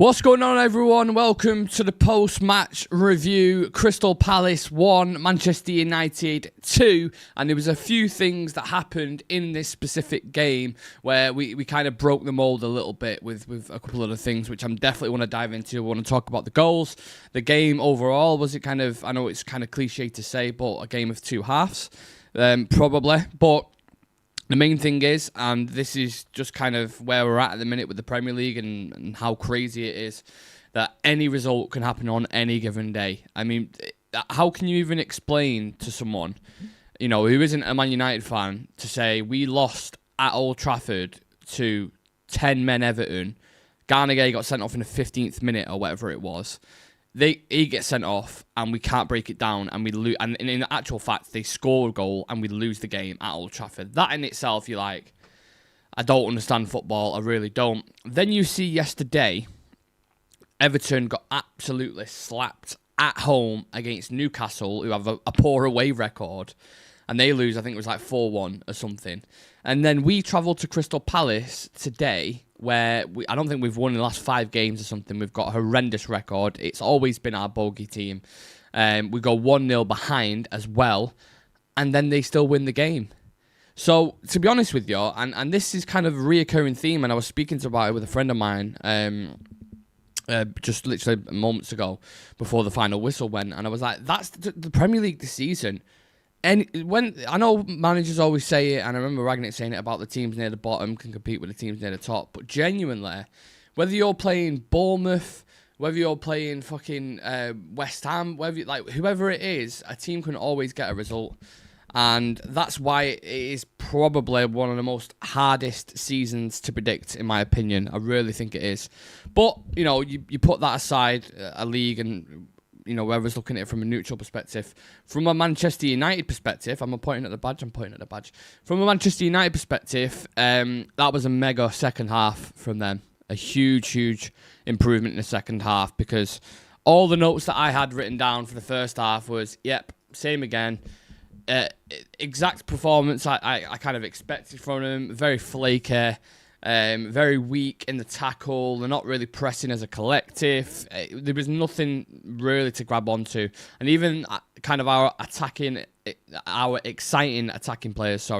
What's going on, everyone? Welcome to the post-match review. Crystal Palace 1, Manchester United 2, and there was a few things that happened in this specific game where we kind of broke the mold a little bit with a couple of the things, which I'm definitely want to dive into. I want to talk about the goals, the game overall. Was it kind of, I know it's kind of cliche to say, but a game of two halves, probably, but the main thing is, and this is just kind of where we're at the minute with the Premier League and how crazy it is, that any result can happen on any given day. I mean, how can you even explain to someone, you know, who isn't a Man United fan, to say we lost at Old Trafford to 10 men Everton, Garnagay got sent off in the 15th minute or whatever it was. He gets sent off and we can't break it down and we lose. And in actual fact, they score a goal and we lose the game at Old Trafford. That in itself, you're like, I don't understand football. I really don't. Then you see yesterday, Everton got absolutely slapped at home against Newcastle, who have a poor away record. And they lose, I think it was like 4-1 or something. And then we travelled to Crystal Palace today, where I don't think we've won in the last 5 games or something. We've got a horrendous record. It's always been our bogey team. We go 1-0 behind as well, and then they still win the game. So, to be honest with you, and this is kind of a reoccurring theme, and I was speaking about it with a friend of mine just literally moments ago before the final whistle went, and I was like, that's the Premier League this season. And when I know managers always say it, and I remember Ragnick saying it about the teams near the bottom can compete with the teams near the top, but genuinely, whether you're playing Bournemouth, whether you're playing fucking West Ham, whoever it is, a team can always get a result, and that's why it is probably one of the most hardest seasons to predict, in my opinion. I really think it is. But you know, you put that aside, a league and, you know, whoever's looking at it from a neutral perspective. From a Manchester United perspective, I'm pointing at the badge. From a Manchester United perspective, that was a mega second half from them. A huge improvement in the second half, because all the notes that I had written down for the first half was, yep, same again. Exact performance I kind of expected from them. Very flaky. Very weak in the tackle. They're not really pressing as a collective. There was nothing really to grab onto. And even kind of our exciting attacking players,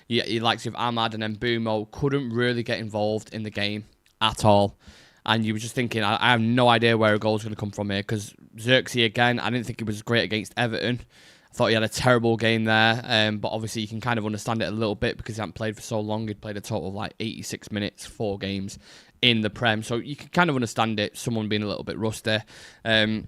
you likes of Ahmad and Mbeumo, couldn't really get involved in the game at all. And you were just thinking, I have no idea where a goal's going to come from here, because Xerxes, again, I didn't think he was great against Everton. I thought he had a terrible game there, but obviously you can kind of understand it a little bit because he hadn't played for so long. He'd played a total of like 86 minutes, 4 games in the Prem. So you can kind of understand it, someone being a little bit rusty. But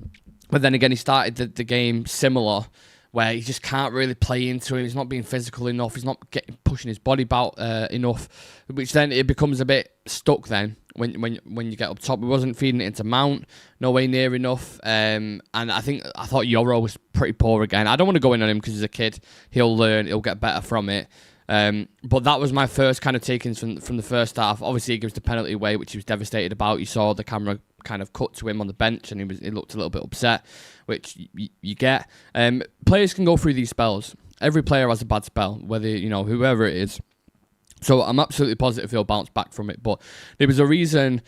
then again, he started the game similar, where he just can't really play into it. He's not being physical enough. He's not pushing his body about enough, which then it becomes a bit stuck then when you get up top. He wasn't feeding it into Mount, no way near enough. And I thought Yoro was pretty poor again. I don't want to go in on him because he's a kid. He'll learn. He'll get better from it. But that was my first kind of takings from the first half. Obviously, he gives the penalty away, which he was devastated about. You saw the camera kind of cut to him on the bench, and he looked a little bit upset, which you get. Players can go through these spells. Every player has a bad spell, whether, you know, whoever it is. So I'm absolutely positive he'll bounce back from it. But there was a reason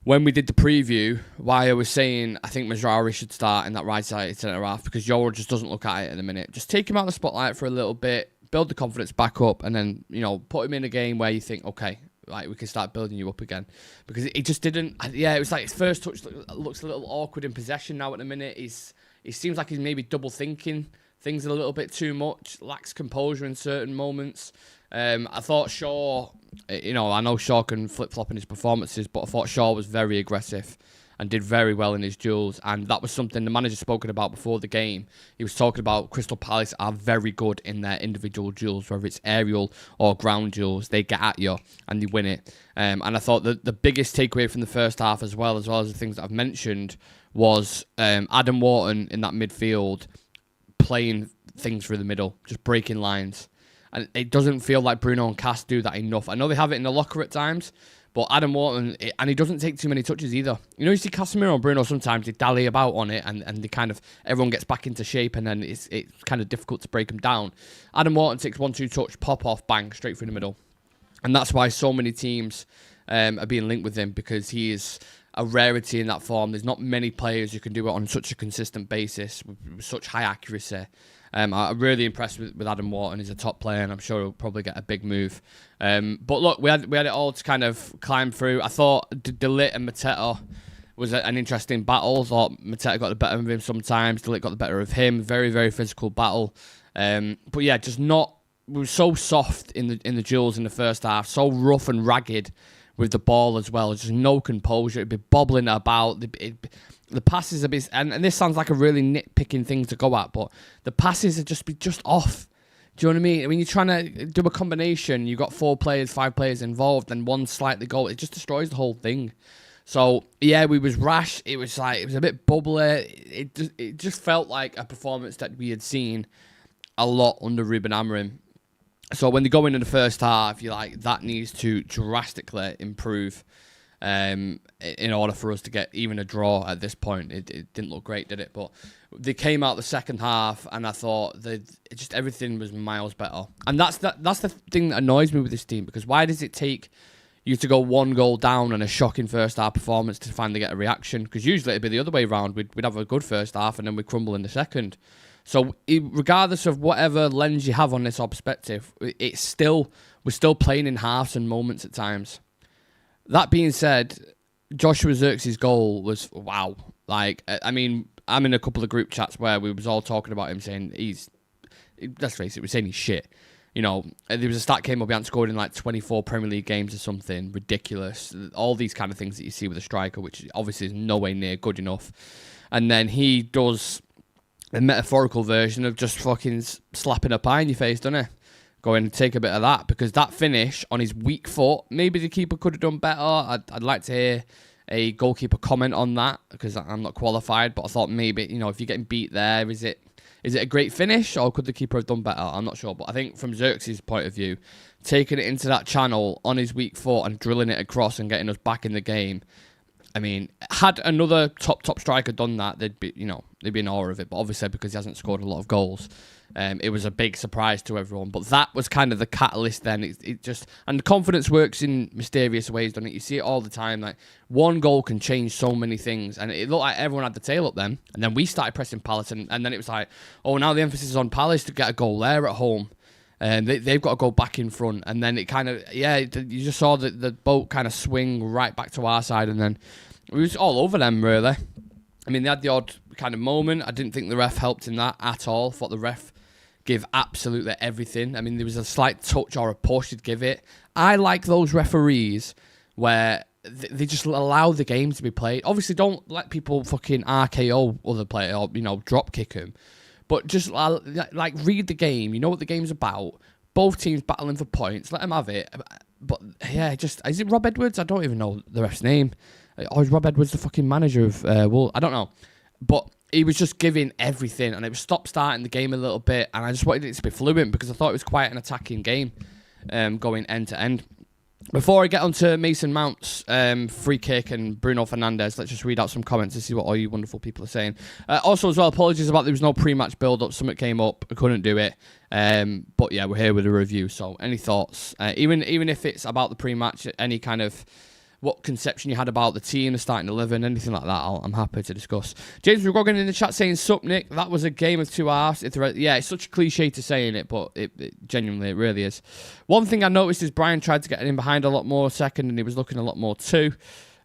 when we did the preview why I was saying I think Mazraoui should start in that right side centre half, because Yoro just doesn't look at it at the minute. Just take him out of the spotlight for a little bit, build the confidence back up, and then, you know, put him in a game where you think, okay, like, we can start building you up again. Because it just didn't. Yeah, it was like his first touch looks a little awkward in possession now at the minute. It seems like he's maybe double thinking things a little bit too much, lacks composure in certain moments. I thought Shaw, you know, I know Shaw can flip-flop in his performances, but I thought Shaw was very aggressive and did very well in his duels, and that was something the manager spoken about before the game. He was talking about Crystal Palace are very good in their individual duels, whether it's aerial or ground duels. They get at you and they win it. And I thought that the biggest takeaway from the first half, as well as the things that I've mentioned, was Adam Wharton in that midfield playing things through the middle, just breaking lines. And it doesn't feel like Bruno and Cass do that enough. I know they have it in the locker at times, but Adam Wharton, and he doesn't take too many touches either. You know, you see Casemiro and Bruno sometimes, they dally about on it, and they kind of, everyone gets back into shape, and then it's kind of difficult to break them down. Adam Wharton takes 1-2 touch, pop off, bang, straight through the middle. And that's why so many teams are being linked with him because he is a rarity in that form. There's not many players who can do it on such a consistent basis with such high accuracy. I'm really impressed with Adam Wharton. He's a top player, and I'm sure he'll probably get a big move. But look, we had it all to kind of climb through. I thought De Ligt and Mateta was an interesting battle. I thought Mateta got the better of him sometimes. De Ligt got the better of him. Very, very physical battle. But yeah, just not. We were so soft in the duels in the first half, so rough and ragged with the ball as well. Just no composure. It'd be bobbling about. The passes a bit, and this sounds like a really nitpicking thing to go at, but the passes would just be just off. Do you know what I mean? When you're trying to do a combination, you've got 4 players, 5 players involved, and one slightly goal. It just destroys the whole thing. So yeah, we was rash. It was a bit bubbly. It just felt like a performance that we had seen a lot under Ruben Amorim. So when they go into the first half, you're like, that needs to drastically improve in order for us to get even a draw at this point. It didn't look great, did it? But they came out the second half, and I thought that just everything was miles better. And that's the thing that annoys me with this team, because why does it take you to go 1 goal down and a shocking first half performance to finally get a reaction? Because usually it'd be the other way around. We'd have a good first half and then we'd crumble in the second. So regardless of whatever lens you have on this or perspective, we're still playing in halves and moments at times. That being said, Joshua Zirkzee goal was wow. Like, I mean, I'm in a couple of group chats where we was all talking about him saying let's face it, we're saying he's shit. You know, there was a stat came up, he hadn't scored in like 24 Premier League games or something ridiculous. All these kind of things that you see with a striker, which obviously is no way near good enough. And then he does a metaphorical version of just fucking slapping a pie in your face, doesn't he? Go in and take a bit of that, because that finish on his weak foot, maybe the keeper could have done better. I'd like to hear a goalkeeper comment on that, because I'm not qualified, but I thought maybe, you know, if you're getting beat there, is it a great finish, or could the keeper have done better? I'm not sure, but I think from Xerxes' point of view, taking it into that channel on his weak foot and drilling it across and getting us back in the game, I mean, had another top striker done that, they'd be in awe of it. But obviously, because he hasn't scored a lot of goals, it was a big surprise to everyone. But that was kind of the catalyst then. It just, and the confidence works in mysterious ways, doesn't it? You see it all the time. Like, 1 goal can change so many things. And it looked like everyone had the tail up then. And then we started pressing Palace. And then it was like, oh, now the emphasis is on Palace to get a goal there at home. And they've got to go back in front. And then it kind of, you just saw the boat kind of swing right back to our side. And then it was all over them, really. I mean, they had the odd kind of moment. I didn't think the ref helped in that at all. I thought the ref gave absolutely everything. I mean, there was a slight touch or a push he'd give it. I like those referees where they just allow the game to be played. Obviously, don't let people fucking RKO other player or, you know, drop kick them. But just, like, read the game. You know what the game's about. Both teams battling for points. Let them have it. But, yeah, just... Is it Rob Edwards? I don't even know the ref's name. Or is Rob Edwards the fucking manager of Wolves? I don't know. But he was just giving everything. And it was stop-starting the game a little bit. And I just wanted it to be fluent because I thought it was quite an attacking game going end to end. Before I get on to Mason Mount's free kick and Bruno Fernandes, let's just read out some comments to see what all you wonderful people are saying. Also, as well, apologies about there was no pre-match build-up. Something came up. I couldn't do it. But, yeah, we're here with a review. So, any thoughts? Even if it's about the pre-match, any kind of what conception you had about the team, the starting 11, anything like that, I'm happy to discuss. James McGogan in the chat saying, "Sup, Nick? That was a game of 2 halves." It's such a cliche to say in it, but it genuinely, it really is. One thing I noticed is Brian tried to get in behind a lot more second, and he was looking a lot more too.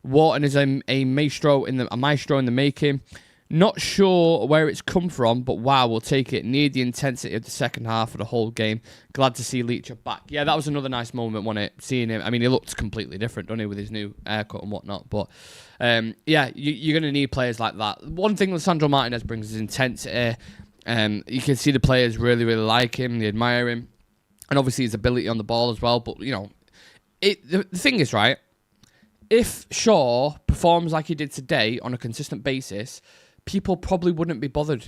Wharton is a maestro in the making. Not sure where it's come from, but wow, we'll take it. Need the intensity of the second half of the whole game. Glad to see Leacher back. Yeah, that was another nice moment, wasn't it? Seeing him. I mean, he looked completely different, doesn't he, with his new haircut and whatnot. But, yeah, you're going to need players like that. One thing Lisandro Martinez brings is intensity. You can see the players really, really like him. They admire him. And obviously his ability on the ball as well. But, you know, the thing is, right, if Shaw performs like he did today on a consistent basis, people probably wouldn't be bothered.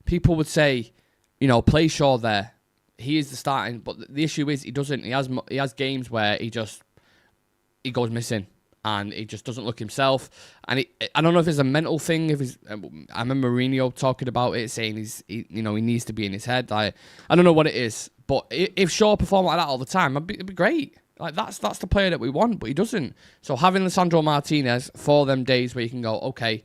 People would say, you know, play Shaw there. He is the starting, but the issue is he doesn't. He has games where he goes missing and he just doesn't look himself. And I don't know if it's a mental thing. I remember Mourinho talking about it, saying he needs to be in his head. I don't know what it is, but if Shaw performed like that all the time, it'd be great. Like, that's the player that we want, but he doesn't. So having Lisandro Martinez for them days where you can go, okay,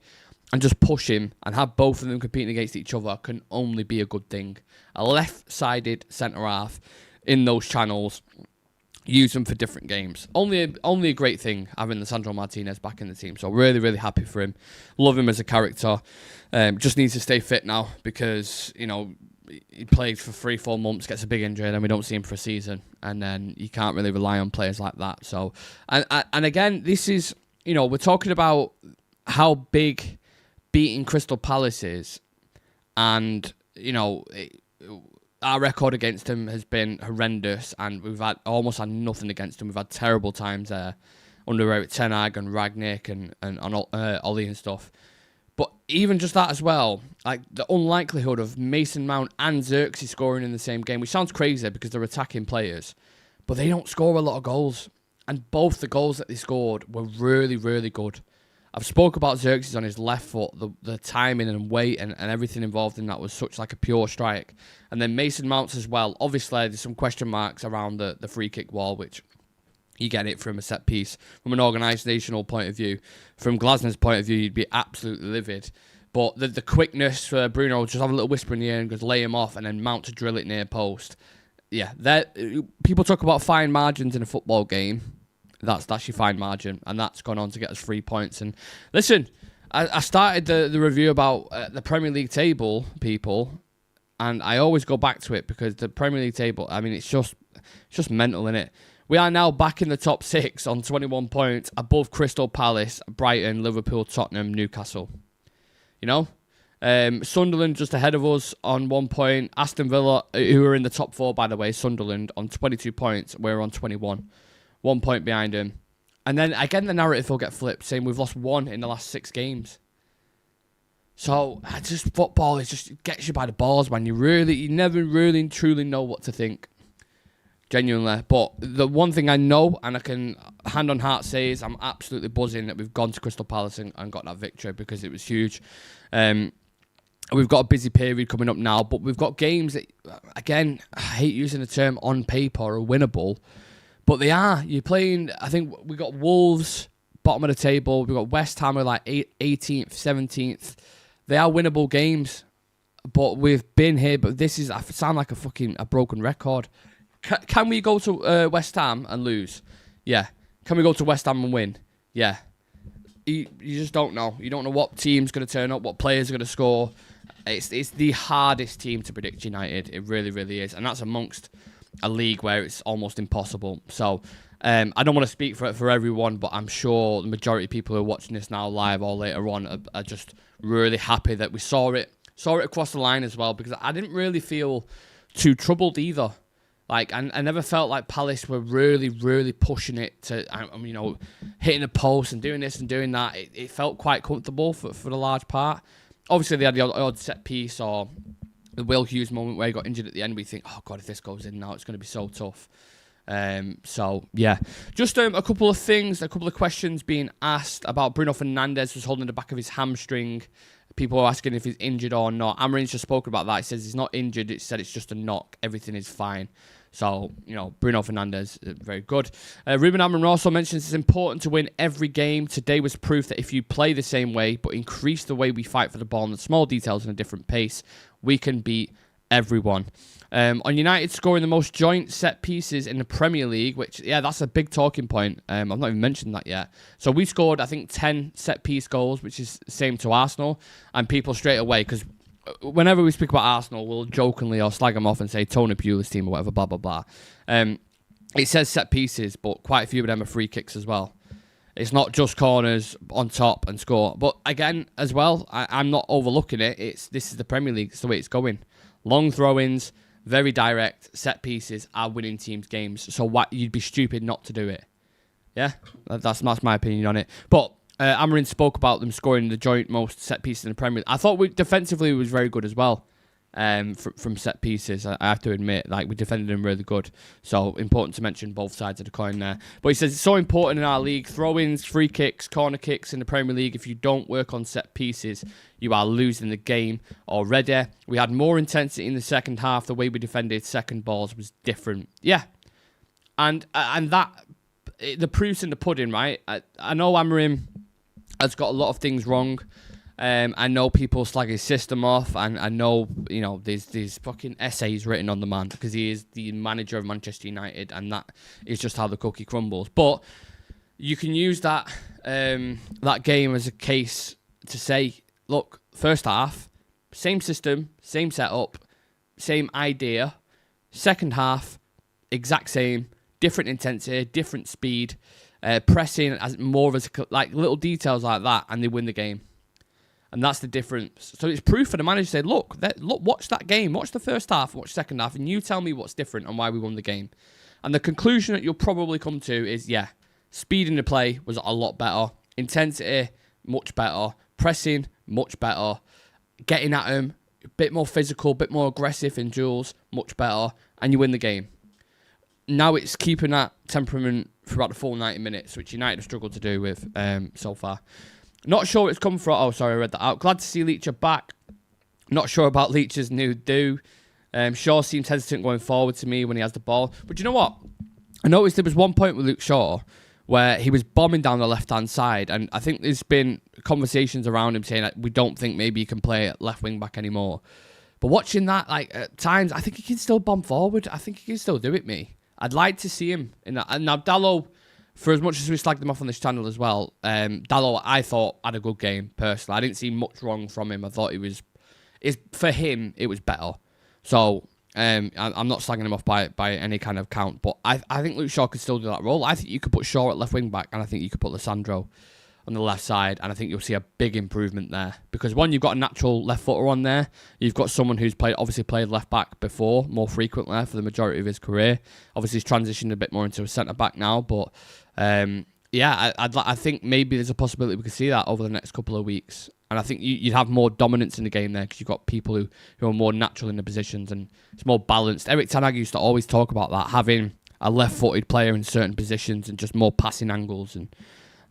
and just push him and have both of them competing against each other can only be a good thing. A left-sided centre-half in those channels, use them for different games. Only a great thing having Lisandro Martinez back in the team. So really, really happy for him. Love him as a character. Just needs to stay fit now because, you know, he plays for 3-4 months, gets a big injury, and then we don't see him for a season. And then you can't really rely on players like that. So, and again, this is, you know, we're talking about how big beating Crystal Palace is. And, you know, our record against him has been horrendous, and we've almost had nothing against him. We've had terrible times there under Erik Ten Hag and Ragnick and Ollie and stuff. But even just that as well, like the unlikelihood of Mason Mount and Xerxes scoring in the same game, which sounds crazy because they're attacking players, but they don't score a lot of goals. And both the goals that they scored were really, really good. I've spoke about Xerxes on his left foot, the timing and weight and everything involved in that was such like a pure strike. And then Mason Mounts as well. Obviously, there's some question marks around the free kick wall, which you get it from a set piece. From an organisational point of view, from Glasner's point of view, you'd be absolutely livid. But the quickness for Bruno, just have a little whisper in the ear and just lay him off and then Mount to drill it near post. Yeah, people talk about fine margins in a football game. That's your fine margin, and that's gone on to get us 3 points. And listen, I started the review about the Premier League table, people, and I always go back to it because the Premier League table, I mean, it's just mental, innit? We are now back in the top 6 on 21 points, above Crystal Palace, Brighton, Liverpool, Tottenham, Newcastle. You know? Sunderland just ahead of us on 1 point. Aston Villa, who are in the top 4, by the way, Sunderland, on 22 points. We're on 21. 1 point behind him. And then, again, the narrative will get flipped, saying we've lost 1 in the last 6 games. So, football it gets you by the balls, man. You never really truly know what to think. Genuinely. But the one thing I know, and I can hand on heart say, is I'm absolutely buzzing that we've gone to Crystal Palace and got that victory because it was huge. We've got a busy period coming up now, but we've got games that, again, I hate using the term on paper are winnable, but they are. You're playing, I think we got Wolves, bottom of the table. We've got West Ham, like 18th, 17th. They are winnable games, but we've been here. But this is, I sound like a broken record. Can we go to West Ham and lose? Yeah. Can we go to West Ham and win? Yeah. You just don't know. You don't know what team's going to turn up, what players are going to score. It's the hardest team to predict, United. It really, really is. And that's amongst a league where it's almost impossible. So, I don't want to speak for everyone, but I'm sure the majority of people who are watching this now live or later on are just really happy that we saw it across the line as well, because I didn't really feel too troubled either. Like, I never felt like Palace were really, really pushing it to, you know, hitting the post and doing this and doing that. It felt quite comfortable for the large part. Obviously, they had the odd set piece or the Will Hughes moment where he got injured at the end. We think, oh, God, if this goes in now, it's going to be so tough. So, yeah. Just a couple of things, a couple of questions being asked about Bruno Fernandes was holding the back of his hamstring. People are asking if he's injured or not. Amarin's just spoken about that. He says he's not injured. It said it's just a knock. Everything is fine. So, you know, Bruno Fernandes, very good. Ruben Amram also mentions it's important to win every game. Today was proof that if you play the same way, but increase the way we fight for the ball and the small details in a different pace, we can beat everyone. On United scoring the most joint set pieces in the Premier League, which, yeah, that's a big talking point. I've not even mentioned that yet. So we scored, I think, 10 set piece goals, which is the same to Arsenal. And people straight away, because whenever we speak about Arsenal, we'll jokingly or slag them off and say Tony Pulis team or whatever, blah, blah, blah. It says set pieces, but quite a few of them are free kicks as well. It's not just corners on top and score. But again, as well, I'm not overlooking it. This is the Premier League. It's the way it's going. Long throw-ins, very direct, set pieces are winning teams' games. So you'd be stupid not to do it. Yeah? That's my opinion on it. But Amarin spoke about them scoring the joint most set pieces in the Premier League. I thought defensively was very good as well. From set pieces, I have to admit, like we defended them really good. So important to mention both sides of the coin there. But he says it's so important in our league: throw-ins, free kicks, corner kicks in the Premier League. If you don't work on set pieces, you are losing the game already. We had more intensity in the second half. The way we defended second balls was different. Yeah, And that, the proof's in the pudding, right? I know Amorim has got a lot of things wrong. I know people slag his system off, and I know, you know, there's fucking essays written on the man because he is the manager of Manchester United, and that is just how the cookie crumbles. But you can use that that game as a case to say, look, first half, same system, same setup, same idea. Second half, exact same, different intensity, different speed, pressing as more of like little details like that, and they win the game. And that's the difference. So it's proof for the manager to say, look, watch that game. Watch the first half, watch the second half, and you tell me what's different and why we won the game. And the conclusion that you'll probably come to is, yeah, speed in the play was a lot better. Intensity, much better. Pressing, much better. Getting at him, a bit more physical, a bit more aggressive in duels, much better. And you win the game. Now it's keeping that temperament throughout the full 90 minutes, which United have struggled to do with so far. Not sure where it's come from. Oh, sorry, I read that out. Glad to see Leacher back. Not sure about Leacher's new do. Shaw seems hesitant going forward to me when he has the ball. But you know what? I noticed there was one point with Luke Shaw where he was bombing down the left-hand side. And I think there's been conversations around him saying that we don't think maybe he can play at left wing back anymore. But watching that, like, at times, I think he can still bomb forward. I think he can still do it, me. I'd like to see him in that. And now Dalot, for as much as we slagged him off on this channel as well, Dalot, I thought, had a good game, personally. I didn't see much wrong from him. I thought for him, it was better. So, I'm not slagging him off by any kind of count, but I think Luke Shaw could still do that role. I think you could put Shaw at left wing back, and I think you could put Lissandro on the left side, and I think you'll see a big improvement there. Because one, you've got a natural left footer on there. You've got someone who's obviously played left back before, more frequently for the majority of his career. Obviously, he's transitioned a bit more into a centre back now, but yeah, I think maybe there's a possibility we could see that over the next couple of weeks. And I think you'd have more dominance in the game there because you've got people who are more natural in the positions and it's more balanced. Eric Ten Hag used to always talk about that, having a left-footed player in certain positions and just more passing angles and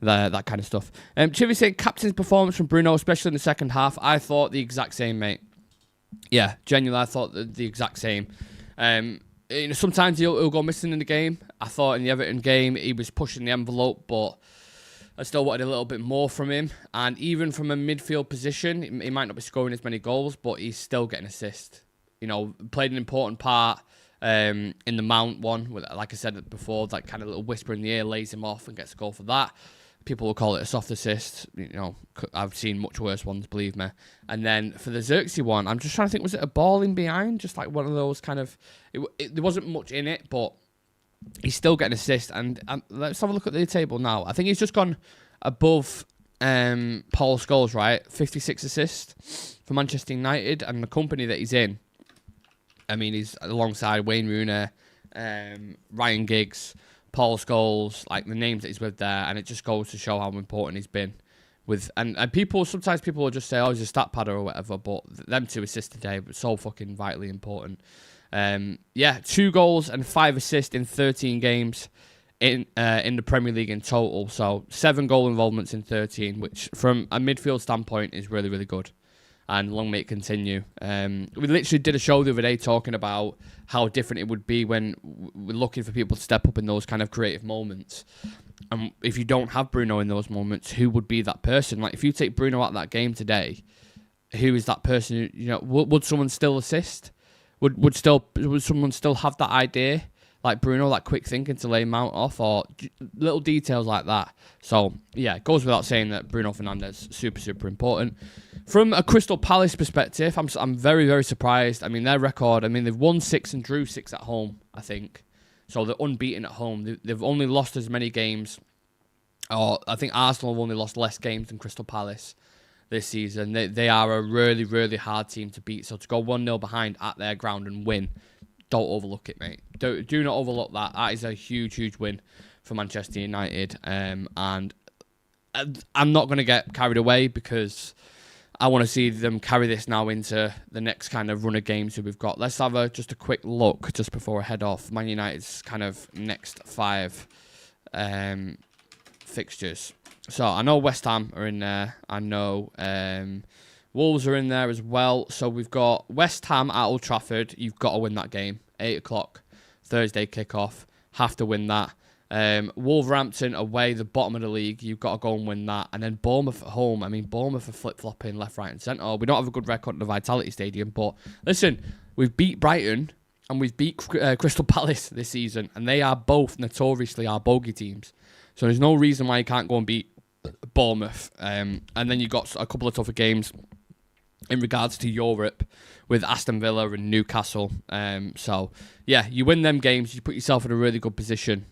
that kind of stuff. Chivy saying captain's performance from Bruno, especially in the second half, I thought the exact same, mate. Yeah, genuinely, I thought the exact same. You know, sometimes he'll go missing in the game. I thought in the Everton game he was pushing the envelope, but I still wanted a little bit more from him. And even from a midfield position, he might not be scoring as many goals, but he's still getting assists. You know, played an important part in the Mount one. Like I said before, that kind of little whisper in the ear lays him off and gets a goal for that. People will call it a soft assist. You know, I've seen much worse ones, believe me. And then for the Xerxes one, I'm just trying to think, was it a ball in behind? Just like one of those kind of... there wasn't much in it, but he's still getting assist. And let's have a look at the table now. I think he's just gone above Paul Scholes, right? 56 assists for Manchester United. And the company that he's in, I mean, he's alongside Wayne Rooney, Ryan Giggs, Paul Scholes, like the names that he's with there, and it just goes to show how important he's been with. And sometimes people will just say, "Oh, he's a stat padder" or whatever, but them two assists today were so fucking vitally important. Yeah, 2 goals and 5 assists in 13 games in the Premier League in total. So 7 goal involvements in 13, which from a midfield standpoint is really, really good. And long may it continue. We literally did a show the other day talking about how different it would be when we're looking for people to step up in those kind of creative moments. And if you don't have Bruno in those moments, who would be that person? Like, if you take Bruno out of that game today, who is that person? You know, would someone still assist? Would someone still have that idea? Like Bruno, that quick thinking to lay Mount off, or little details like that. So, yeah, it goes without saying that Bruno Fernandes, super, super important. From a Crystal Palace perspective, I'm very, very surprised. I mean, their record, they've won 6 and drew 6 at home, I think. So they're unbeaten at home. They've only lost as many games, or I think Arsenal have only lost less games than Crystal Palace this season. They are a really, really hard team to beat. So to go 1-0 behind at their ground and win, don't overlook it, mate. Do not overlook that. That is a huge, huge win for Manchester United. And I'm not going to get carried away because I want to see them carry this now into the next kind of run of games that we've got. Let's have just a quick look just before I head off. Man United's kind of next 5 fixtures. So I know West Ham are in there. I know Wolves are in there as well. So we've got West Ham at Old Trafford. You've got to win that game. 8 o'clock, Thursday kickoff. Have to win that. Wolverhampton away, the bottom of the league. You've got to go and win that. And then Bournemouth at home. I mean, Bournemouth are flip-flopping left, right and centre. We don't have a good record at the Vitality Stadium. But listen, we've beat Brighton and we've beat Crystal Palace this season. And they are both notoriously our bogey teams. So there's no reason why you can't go and beat Bournemouth. And then you've got a couple of tougher games in regards to Europe with Aston Villa and Newcastle. So, yeah, you win them games. You put yourself in a really good position.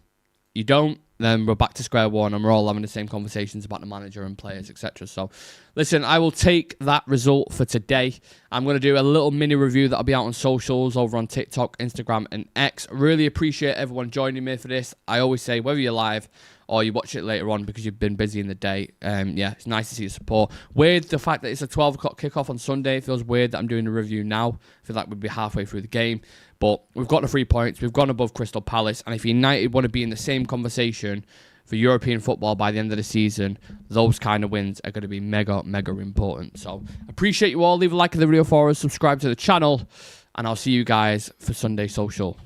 You don't, then we're back to square one and we're all having the same conversations about the manager and players, etc. So, listen, I will take that result for today. I'm going to do a little mini review that'll be out on socials over on TikTok, Instagram, and X. Really appreciate everyone joining me for this. I always say, whether you're live or you watch it later on because you've been busy in the day, yeah, it's nice to see your support. Weird, the fact that it's a 12 o'clock kickoff on Sunday. It feels weird that I'm doing a review now. I feel like we'd be halfway through the game. But we've got the 3 points. We've gone above Crystal Palace. And if United want to be in the same conversation for European football by the end of the season, those kind of wins are going to be mega, mega important. So, appreciate you all. Leave a like on the video for us. Subscribe to the channel. And I'll see you guys for Sunday Social.